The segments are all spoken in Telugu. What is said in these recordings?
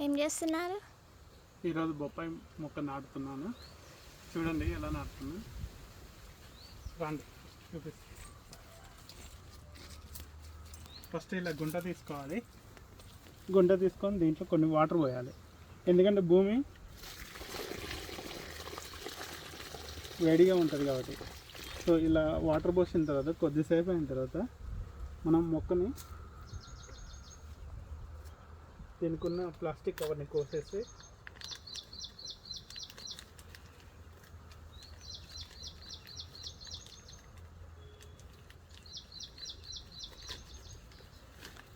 ఏం చేస్తున్నారు? ఈరోజు బొప్పాయి మొక్క నాటుతున్నాను. చూడండి ఎలా నాటుతున్నాను. రండి చూపిస్తాను. ఫస్ట్ ఇలా గుంట తీసుకోవాలి. గుంట తీసుకొని దీంట్లో కొన్ని వాటర్ పోయాలి. ఎందుకంటే భూమి వేడిగా ఉంటుంది కాబట్టి. సో ఇలా వాటర్ పోసిన తర్వాత కొద్దిసేపు అయిన తర్వాత మనం మొక్కని దీనికున్న ప్లాస్టిక్ కవర్ని కోసేసి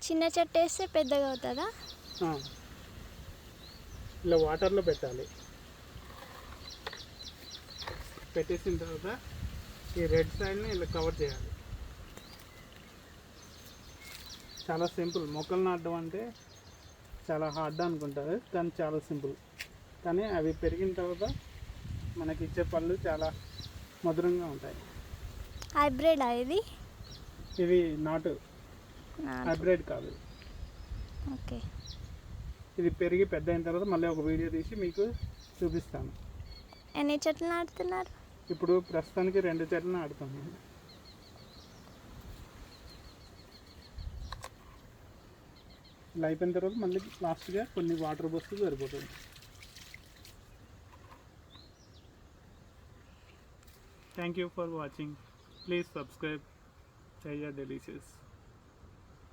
చిన్న చెట్టు వేస్తే పెద్దగా అవుతుందా? ఇలా వాటర్లో పెట్టాలి. పెట్టేసిన తర్వాత ఈ రెడ్ సైడ్ని ఇలా కవర్ చేయాలి. చాలా సింపుల్. మొక్కలు నాటడం అంటే చాలా హార్డ్ అనుకుంటారు, కానీ చాలా సింపుల్. కానీ అవి పెరిగిన తర్వాత మనకి ఇచ్చే పళ్ళు చాలా మధురంగా ఉంటాయి. హైబ్రిడ్ ఇది? ఇది నాటు, హైబ్రిడ్ కాదు. ఓకే. ఇది పెరిగి పెద్ద అయిన తర్వాత మళ్ళీ ఒక వీడియో తీసి మీకు చూపిస్తాను. ఎన్ని చెట్లు నాటుతున్నారు? ఇప్పుడు ప్రస్తుతానికి 2 చెట్లు నాటుతున్నాను. ఇలా అయిపోయిన తర్వాత మళ్ళీ లాస్ట్గా కొన్ని వాటర్ పోస్తే సరిపోతుంది. Thank you for watching. Please subscribe. Chaya Delicious.